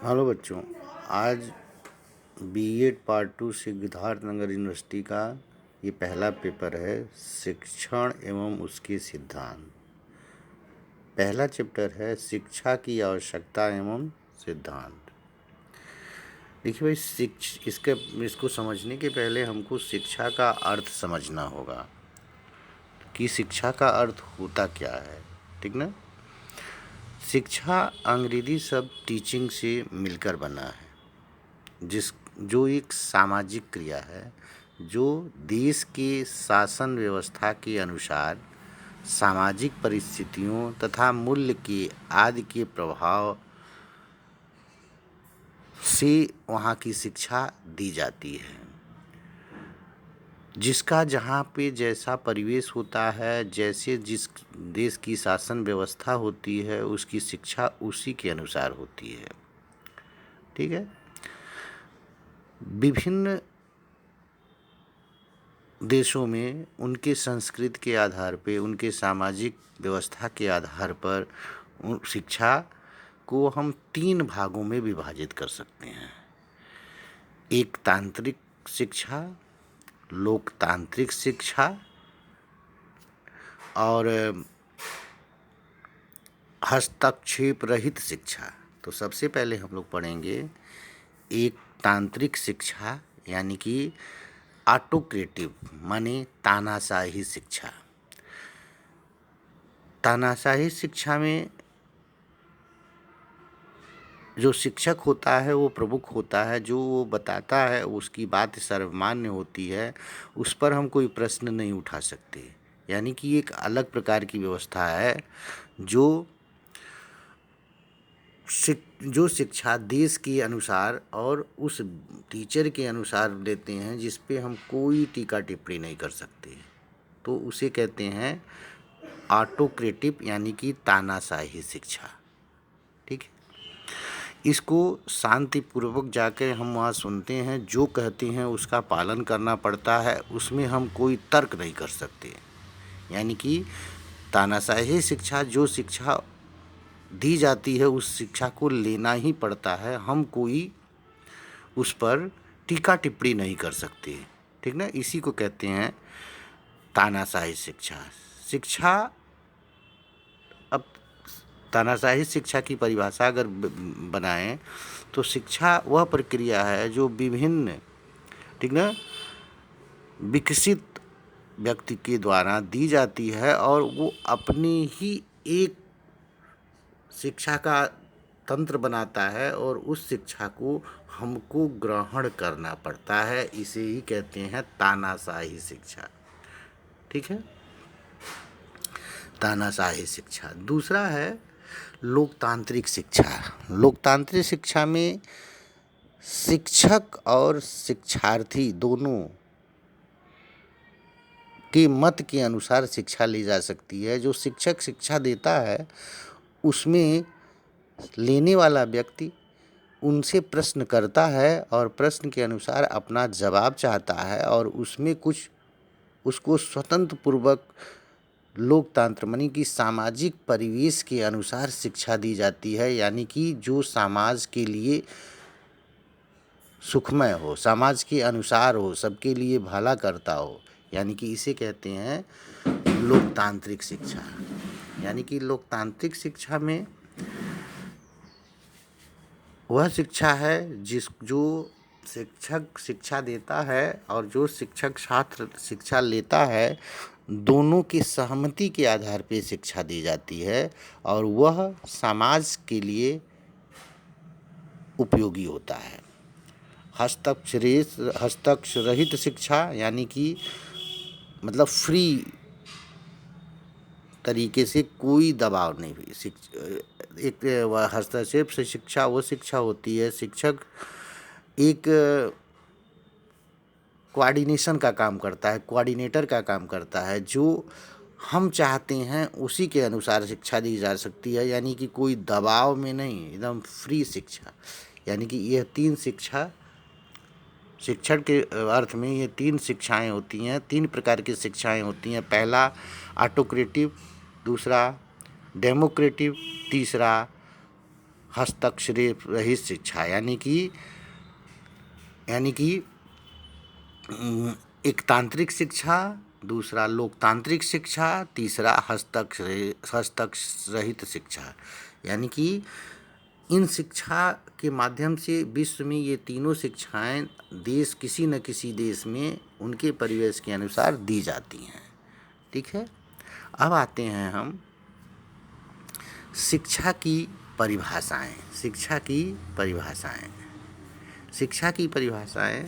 Hello बच्चों। आज BEd part 2 Siddharthnagar university का ये पहला पेपर है, शिक्षण एवं उसके सिद्धांत। पहला चैप्टर है शिक्षा की आवश्यकता एवं सिद्धांत। देखिए भाई, इसको समझने के पहले हमको शिक्षा का अर्थ समझना होगा कि शिक्षा का अर्थ होता क्या है। ठीक ना। शिक्षा अंग्रेजी शब्द टीचिंग से मिलकर बना है, जो एक सामाजिक क्रिया है जो देश के शासन व्यवस्था के अनुसार सामाजिक परिस्थितियों तथा मूल्य के आदि के प्रभाव से वहाँ की शिक्षा दी जाती है। जिसका जहाँ पे जैसा परिवेश होता है, जैसे जिस देश की शासन व्यवस्था होती है, उसकी शिक्षा उसी के अनुसार होती है। ठीक है। विभिन्न देशों में उनके संस्कृति के आधार पे, उनके सामाजिक व्यवस्था के आधार पर शिक्षा को हम 3 भागों में विभाजित कर सकते हैं। एक तांत्रिक शिक्षा, लोकतांत्रिक शिक्षा और हस्तक्षेप रहित शिक्षा। तो सबसे पहले हम लोग पढ़ेंगे एक तांत्रिक शिक्षा, यानी कि ऑटोक्रेटिव माने तानाशाही शिक्षा। तानाशाही शिक्षा में जो शिक्षक होता है वो प्रमुख होता है, जो वो बताता है उसकी बात सर्वमान्य होती है, उस पर हम कोई प्रश्न नहीं उठा सकते। यानी कि एक अलग प्रकार की व्यवस्था है जो शिक्षा देश के अनुसार और उस टीचर के अनुसार देते हैं, जिस पे हम कोई टीका टिप्पणी नहीं कर सकते। तो उसे कहते हैं ऑटोक्रेटिव, यानी कि तानाशाही शिक्षा। ठीक है। इसको शांतिपूर्वक जाकर हम वहाँ सुनते हैं, जो कहते हैं उसका पालन करना पड़ता है, उसमें हम कोई तर्क नहीं कर सकते। यानी कि तानाशाही शिक्षा, जो शिक्षा दी जाती है उस शिक्षा को लेना ही पड़ता है, हम कोई उस पर टीका टिप्पणी नहीं कर सकते। ठीक ना। इसी को कहते हैं तानाशाही शिक्षा। अब तानाशाही शिक्षा की परिभाषा अगर बनाएं तो शिक्षा वह प्रक्रिया है जो विभिन्न, ठीक ना, विकसित व्यक्ति के द्वारा दी जाती है और वो अपनी ही एक शिक्षा का तंत्र बनाता है और उस शिक्षा को हमको ग्रहण करना पड़ता है। इसे ही कहते हैं तानाशाही शिक्षा। ठीक है। तानाशाही शिक्षा। दूसरा है लोकतांत्रिक शिक्षा। लोकतांत्रिक शिक्षा में शिक्षक और शिक्षार्थी दोनों के मत के अनुसार शिक्षा ली जा सकती है। जो शिक्षक शिक्षा देता है उसमें लेने वाला व्यक्ति उनसे प्रश्न करता है और प्रश्न के अनुसार अपना जवाब चाहता है और उसमें कुछ उसको स्वतंत्र पूर्वक लोकतंत्र मानी कि सामाजिक परिवेश के अनुसार शिक्षा दी जाती है। यानी कि जो समाज के लिए सुखमय हो, समाज के अनुसार हो, सबके लिए भला करता हो, यानी कि इसे कहते हैं लोकतांत्रिक शिक्षा। यानी कि लोकतांत्रिक शिक्षा में वह शिक्षा है जो शिक्षक शिक्षा देता है और जो शिक्षक छात्र शिक्षा लेता है, दोनों की सहमति के आधार पर शिक्षा दी जाती है और वह समाज के लिए उपयोगी होता है। हस्तक्षेप रहित शिक्षा, यानी कि मतलब फ्री तरीके से, कोई दबाव नहीं हुई एक हस्तक्षेप से शिक्षा वो शिक्षा होती है, शिक्षक एक कोऑर्डिनेशन का काम करता है, कोऑर्डिनेटर का काम करता है, जो हम चाहते हैं उसी के अनुसार शिक्षा दी जा सकती है। यानी कि कोई दबाव में नहीं, एकदम फ्री शिक्षा। यानी कि यह 3 शिक्षा, शिक्षण के अर्थ में ये 3 शिक्षाएं होती हैं, 3 प्रकार की शिक्षाएं होती हैं। पहला ऑटोक्रेटिव, दूसरा डेमोक्रेटिव, तीसरा हस्तक्षेप रहित शिक्षा, यानी कि एक तांत्रिक शिक्षा, दूसरा लोकतांत्रिक शिक्षा, तीसरा हस्तक्षेप रहित शिक्षा। यानी कि इन शिक्षा के माध्यम से विश्व में ये तीनों शिक्षाएं देश, किसी न किसी देश में उनके परिवेश के अनुसार दी जाती हैं। ठीक है, अब आते हैं हम शिक्षा की परिभाषाएं। शिक्षा की परिभाषाएं